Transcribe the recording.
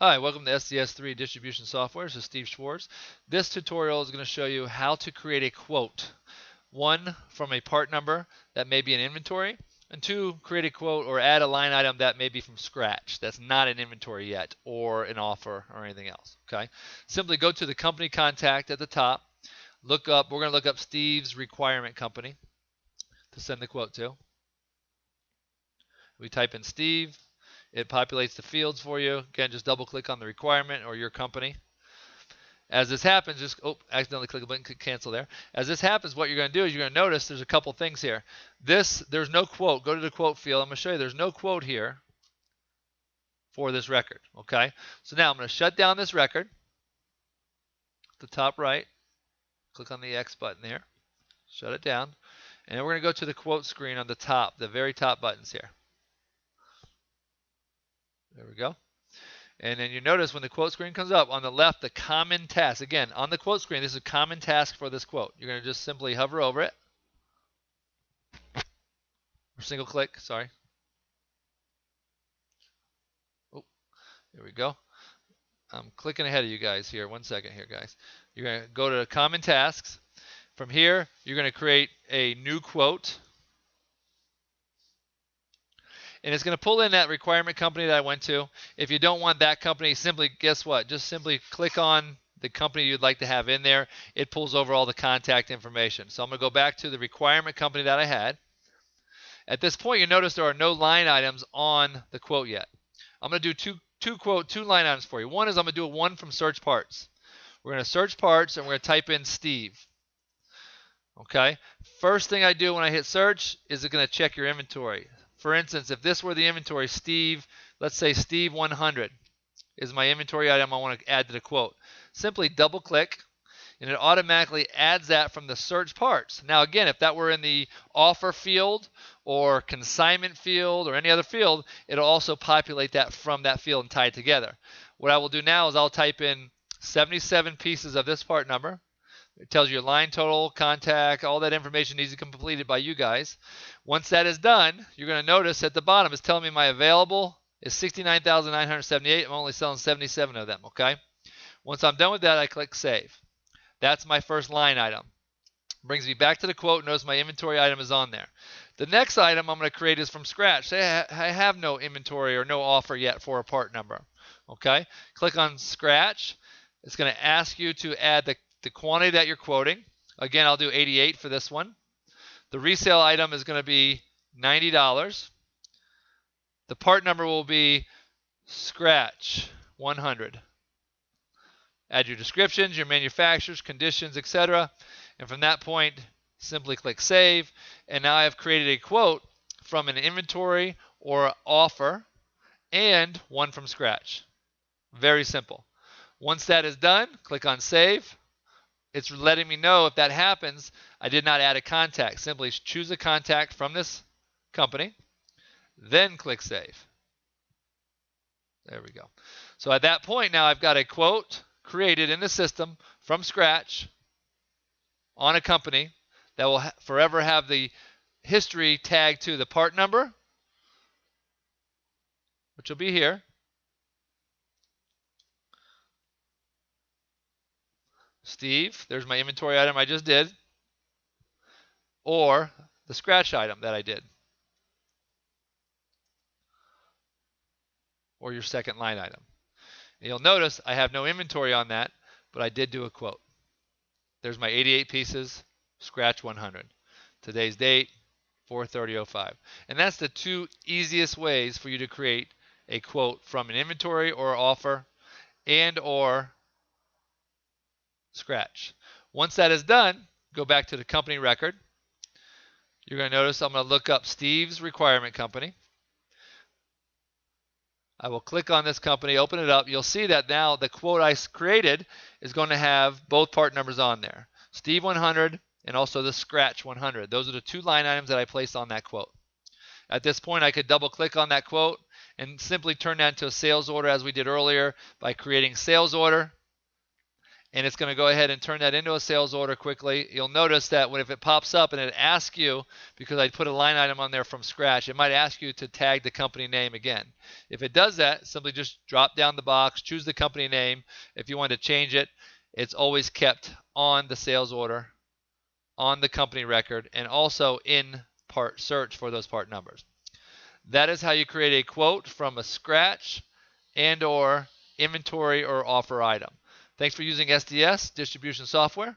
Hi, welcome to SDS3 Distribution Software. This is Steve Schwartz. This tutorial is going to show you how to create a quote. One, from a part number that may be an inventory, and two, create a quote or add a line item that may be from scratch that's not an inventory yet or an offer or anything else. Okay, simply go to the company contact at the top, we're going to look up Steve's requirement company to send the quote to. We type in Steve. It populates the fields for you. Again, just double click on the requirement or your company. As this happens, just accidentally click a button, cancel there. As this happens, what you're going to do is you're going to notice there's a couple things here. There's no quote. Go to the quote field. I'm going to show you there's no quote here for this record. Okay, so now I'm going to shut down this record. The top right, click on the X button here, shut it down, and then we're going to go to the quote screen on the top, the very top buttons here. There we go. And then you notice when the quote screen comes up, on the left, the common task. Again, on the quote screen, this is a common task for this quote. You're going to just simply hover over it. Or single click, sorry. Oh, there we go. I'm clicking ahead of you guys here. 1 second here, guys. You're going to go to common tasks. From here, you're going to create a new quote. And it's going to pull in that requirement company that I went to. If you don't want that company, simply, guess what? Just simply click on the company you'd like to have in there. It pulls over all the contact information. So I'm going to go back to the requirement company that I had. At this point, you notice there are no line items on the quote yet. I'm going to do two line items for you. One is I'm going to do one from search parts. We're going to search parts and we're going to type in Steve. Okay. First thing I do when I hit search is it's going to check your inventory. For instance, if this were the inventory, Steve, let's say Steve 100 is my inventory item I want to add to the quote. Simply double click and it automatically adds that from the search parts. Now again, if that were in the offer field or consignment field or any other field, it'll also populate that from that field and tie it together. What I will do now is I'll type in 77 pieces of this part number. It tells you your line total, contact, all that information needs to be completed by you guys. Once that is done, you're going to notice at the bottom it's telling me my available is 69,978. I'm only selling 77 of them, okay? Once I'm done with that, I click Save. That's my first line item. Brings me back to the quote. Notice my inventory item is on there. The next item I'm going to create is from scratch. Say I have no inventory or no offer yet for a part number, okay? Click on Scratch. It's going to ask you to add the quantity that you're quoting. Again, I'll do 88 for this one. The resale item is going to be $90. The part number will be scratch 100. Add your descriptions, your manufacturers, conditions, etc. And from that point, simply click Save. And now I've created a quote from an inventory or offer and one from scratch. Very simple. Once that is done, click on Save. It's letting me know if that happens, I did not add a contact. Simply choose a contact from this company, then click Save. There we go. So at that point now I've got a quote created in the system from scratch on a company that will forever have the history tagged to the part number, which will be here. Steve, there's my inventory item I just did, or the scratch item that I did, or your second line item. And you'll notice I have no inventory on that, but I did do a quote. There's my 88 pieces, scratch 100. Today's date, 4/30/05. And that's the two easiest ways for you to create a quote from an inventory or offer and or scratch. Once that is done, go back to the company record. You're going to notice I'm going to look up Steve's requirement company. I will click on this company, open it up. You'll see that now the quote I created is going to have both part numbers on there. Steve 100 and also the scratch 100. Those are the two line items that I placed on that quote. At this point, I could double click on that quote and simply turn that into a sales order as we did earlier by creating sales order and it's going to go ahead and turn that into a sales order quickly. You'll notice that if it pops up and it asks you, because I put a line item on there from scratch, it might ask you to tag the company name again. If it does that, simply just drop down the box, choose the company name. If you want to change it, it's always kept on the sales order, on the company record, and also in part search for those part numbers. That is how you create a quote from a scratch and or inventory or offer item. Thanks for using SDS distribution software.